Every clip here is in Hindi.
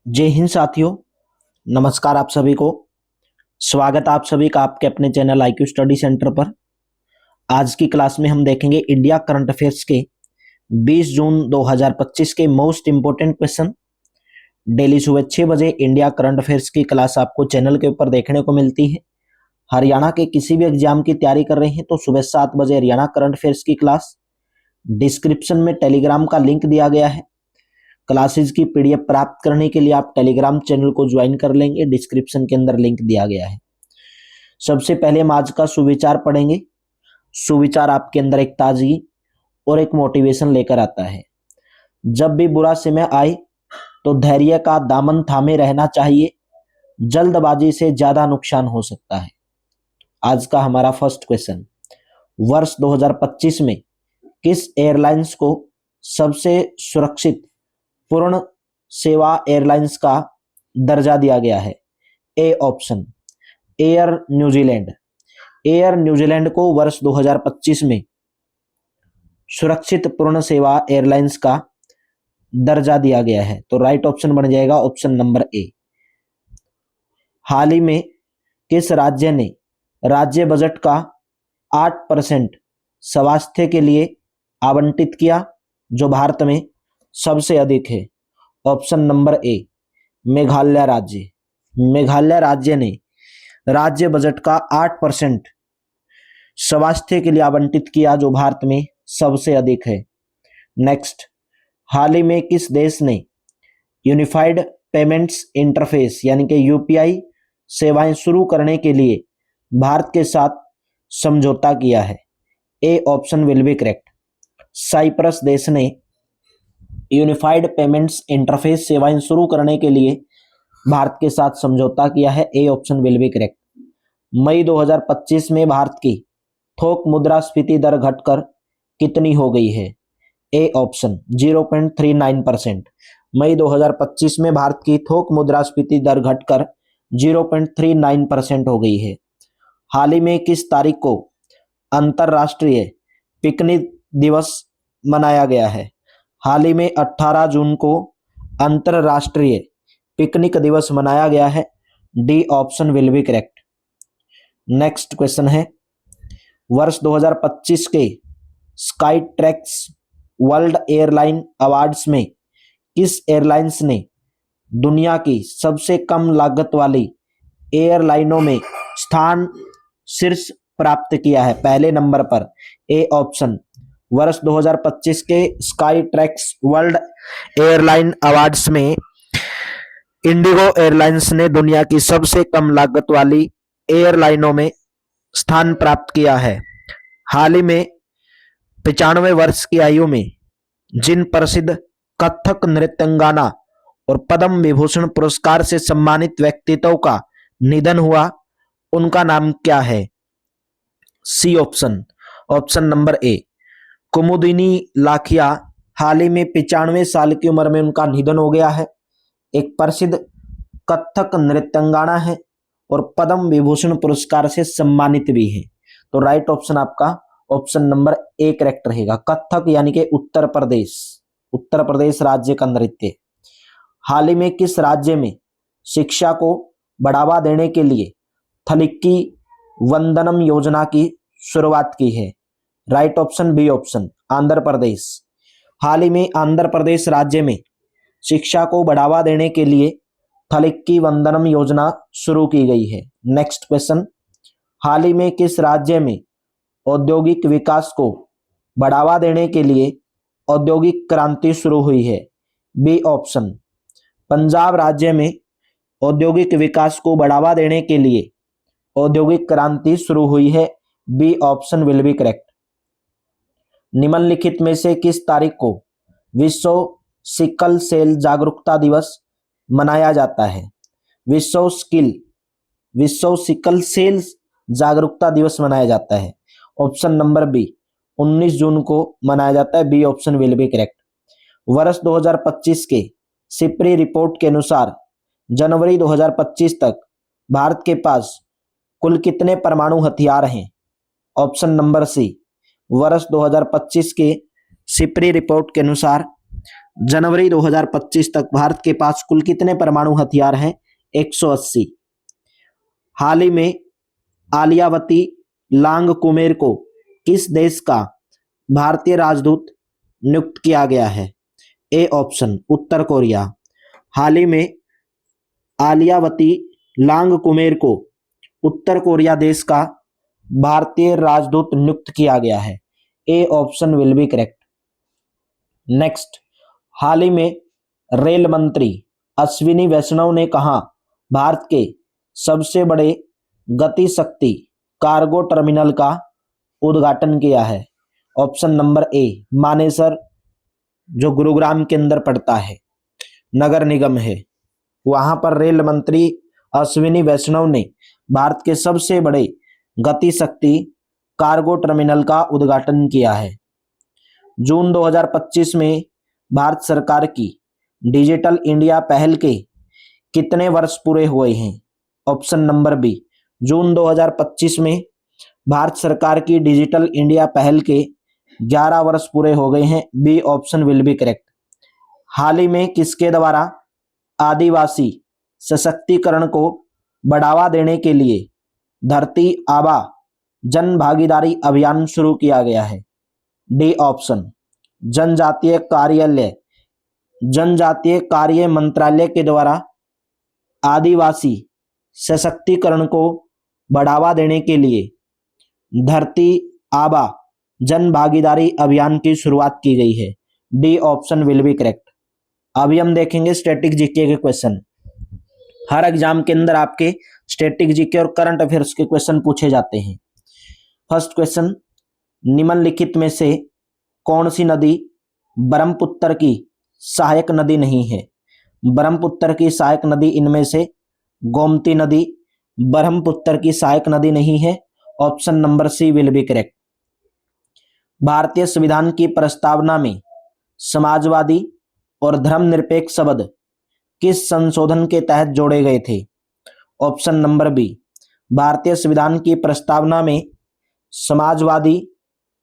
जय हिंद साथियों। नमस्कार आप सभी को। स्वागत आप सभी का आपके अपने चैनल IQ स्टडी सेंटर पर। आज की क्लास में हम देखेंगे इंडिया करंट अफेयर्स के 20 जून 2025 के मोस्ट इंपोर्टेंट क्वेश्चन। डेली सुबह 6 बजे इंडिया करंट अफेयर्स की क्लास आपको चैनल के ऊपर देखने को मिलती है। हरियाणा के किसी भी एग्जाम की तैयारी कर रहे हैं तो सुबह 7 बजे हरियाणा करंट अफेयर्स की क्लास। डिस्क्रिप्शन में टेलीग्राम का लिंक दिया गया है। क्लासेस की PDF प्राप्त करने के लिए आप टेलीग्राम चैनल को ज्वाइन कर लेंगे। डिस्क्रिप्शन के अंदर लिंक दिया गया है। सबसे पहले हम आज का सुविचार पढ़ेंगे। सुविचार आपके अंदर एक ताजगी और एक मोटिवेशन लेकर आता है। जब भी बुरा समय आए तो धैर्य का दामन थामे रहना चाहिए। जल्दबाजी से ज्यादा नुकसान हो सकता है। आज का हमारा फर्स्ट क्वेश्चन, वर्ष 2025 में किस एयरलाइंस को सबसे सुरक्षित पूर्ण सेवा एयरलाइंस का दर्जा दिया गया है? A option air New Zealand. Air New Zealand को वर्ष 2025 में सुरक्षित पूर्ण सेवा एयरलाइंस का दर्जा दिया गया है, तो राइट ऑप्शन बन जाएगा ऑप्शन नंबर ए। हाल ही में किस राज्य ने राज्य बजट का 8% स्वास्थ्य के लिए आवंटित किया, जो भारत में सबसे अधिक है? ऑप्शन नंबर ए मेघालय राज्य। मेघालय राज्य ने राज्य बजट का 8% स्वास्थ्य के लिए आवंटित किया, जो भारत में सबसे अधिक है। नेक्स्ट, हाल ही में किस देश ने यूनिफाइड पेमेंट्स इंटरफेस यानी कि UPI सेवाएं शुरू करने के लिए भारत के साथ समझौता किया है? A option will be correct. Cyprus देश ने यूनिफाइड पेमेंट्स इंटरफेस सेवाएं शुरू करने के लिए भारत के साथ समझौता किया है। A option will be correct. मई 2025 में भारत की थोक मुद्रास्फीति दर घटकर कितनी हो गई है? A option 0.39%। मई 2025 में भारत की थोक मुद्रास्फीति दर घटकर 0.39% हो गई है। हाल ही में किस तारीख को अंतर्राष्ट्रीय पिकनिक दिवस मनाया गया है? हाल ही में 18 जून को अंतर्राष्ट्रीय पिकनिक दिवस मनाया गया है। D option will be correct. Next question है, वर्ष 2025 के sky tracks world airline awards में किस एयरलाइंस ने दुनिया की सबसे कम लागत वाली एयरलाइनों में स्थान शीर्ष प्राप्त किया है? पहले नंबर पर ए ऑप्शन वर्ष 2025 के sky tracks world airline awards में इंडिगो एयरलाइंस ने दुनिया की सबसे कम लागत वाली एयरलाइनों में स्थान प्राप्त किया है। हाल ही में 95 वर्ष की आयु में जिन प्रसिद्ध कथक नृत्यंगना और पद्म विभूषण पुरस्कार से सम्मानित व्यक्तित्व का निधन हुआ, उनका नाम क्या है? C option option number A Kumudini Lakhia. हाल ही में 95 साल की उम्र में उनका निधन हो गया है। एक प्रसिद्ध कथक नृत्यंगना है और पद्म विभूषण पुरस्कार से सम्मानित भी है। तो राइट ऑप्शन आपका ऑप्शन नंबर ए करेक्ट रहेगा। कथक यानी कि उत्तर प्रदेश राज्य का नृत्य। हाल ही में किस राज्य में शिक्षा को बढ़ावा देने के लिए थलिक्की वंदनम योजना की शुरुआत की है? Right option B option Andhra Pradesh. हाल ही में आंध्र प्रदेश राज्य में शिक्षा को बढ़ावा देने के लिए थलिक्की वंदनम योजना शुरू की गई है। नेक्स्ट क्वेश्चन, हाल ही में किस राज्य में औद्योगिक विकास को बढ़ावा देने के लिए औद्योगिक क्रांति शुरू हुई है? बी ऑप्शन पंजाब राज्य में औद्योगिक विकास को बढ़ावा देने के लिए औद्योगिक क्रांति शुरू हुई है। B option will be correct. निम्नलिखित में से किस तारीख को विश्व सिकल सेल जागरूकता दिवस मनाया जाता है? विश्व सिकल सेल जागरूकता दिवस मनाया जाता है। ऑप्शन नंबर बी 19 जून को मनाया जाता है। B option will be correct. वर्ष 2025 के सिप्री रिपोर्ट के अनुसार जनवरी 2025 तक भारत के पास कुल कितने परमाणु हथियार हैं? ऑप्शन नंबर सी वर्ष 2025 के सिप्री रिपोर्ट के अनुसार जनवरी 2025 तक भारत के पास कुल कितने परमाणु हथियार हैं? 180। हाल ही में आलियावती लांगकुमेर को किस देश का भारतीय राजदूत नियुक्त किया गया है? A option Uttar Korea. हाल ही में आलियावती लांगकुमेर को उत्तर कोरिया देश का भारतीय राजदूत नियुक्त किया गया है। A option will be correct. Next, हाल ही में रेल मंत्री अश्विनी वैष्णव ने कहा भारत के सबसे बड़े गति शक्ति कार्गो टर्मिनल का उद्घाटन किया है? ऑप्शन नंबर ए मानेसर, जो गुरुग्राम के अंदर पड़ता है, नगर निगम है, वहां पर रेल मंत्री अश्विनी वैष्णव ने भारत के सबसे बड़े गति शक्ति कार्गो टर्मिनल का उद्घाटन किया है। जून 2025 में भारत सरकार की डिजिटल इंडिया पहल के कितने वर्ष पूरे हुए हैं? ऑप्शन नंबर बी जून 2025 में भारत सरकार की डिजिटल इंडिया पहल के 11 वर्ष पूरे हो गए हैं। B option will be correct. हाल ही में किसके द्वारा आदिवासी सशक्तिकरण को बढ़ावा देने के लिए धरती आबा जन भागीदारी अभियान शुरू किया गया है? डी ऑप्शन जनजातीय कार्य मंत्रालय के द्वारा आदिवासी सशक्तिकरण को बढ़ावा देने के लिए धरती आबा जन भागीदारी अभियान की शुरुआत की गई है। D option will be correct. अभी हम देखेंगे स्टैटिक जीके के क्वेश्चन। हर एग्जाम के अंदर आपके स्टैटिक जीके और करंट अफेयर्स के क्वेश्चन पूछे जाते हैं। फर्स्ट क्वेश्चन, निम्नलिखित में से कौन सी नदी ब्रह्मपुत्र की सहायक नदी नहीं है? ब्रह्मपुत्र की सहायक नदी इनमें से गोमती नदी ब्रह्मपुत्र की सहायक नदी नहीं है। Option number C will be correct. भारतीय संविधान की प्रस्तावना में समाजवादी और धर्मनिरपेक्ष शब्द किस संशोधन के तहत जोड़े गए थे? ऑप्शन नंबर बी भारतीय संविधान की प्रस्तावना में समाजवादी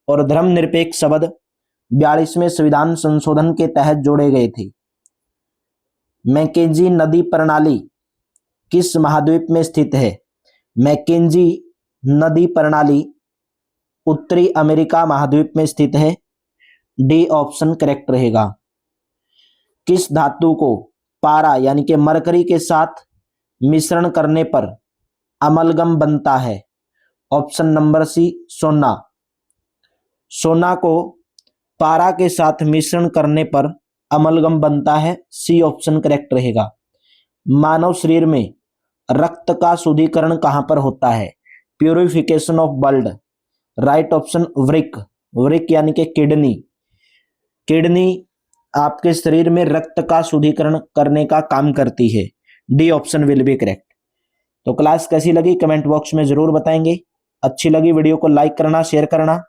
और धर्मनिरपेक्ष शब्द 42वें संविधान संशोधन के तहत जोड़े गए थे। मैकेंजी नदी प्रणाली किस महाद्वीप में स्थित है? मैकेंजी नदी प्रणाली उत्तरी अमेरिका महाद्वीप में स्थित है। डी ऑप्शन करेक्ट रहेगा। किस धातु को पारा यानी कि मरकरी के साथ मिश्रण करने पर अमलगम बनता है? ऑप्शन नंबर सी सोना। सोना को पारा के साथ मिश्रण करने पर अमलगम बनता है। सी ऑप्शन करेक्ट रहेगा। मानव शरीर में रक्त का शुद्धिकरण कहां पर होता है? Purification of blood. Right option वृक्क। वृक्क यानी कि किडनी। किडनी आपके शरीर में रक्त का शुद्धिकरण करने का काम करती है। D option will be correct. तो क्लास कैसी लगी कमेंट बॉक्स में जरूर बताएंगे। अच्छी लगी वीडियो को लाइक करना, शेयर करना।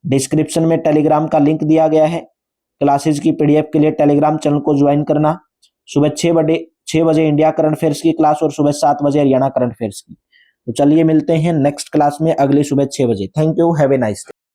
डिस्क्रिप्शन में टेलीग्राम का लिंक दिया गया है। क्लासेज की पीडीएफ के लिए टेलीग्राम चैनल को ज्वाइन करना। सुबह 6 बजे इंडिया करंट अफेयर्स की क्लास और सुबह 7 बजे हरियाणा करंट अफेयर्स की। तो चलिए मिलते हैं नेक्स्ट क्लास में अगली सुबह 6 बजे। Thank you, have a nice day.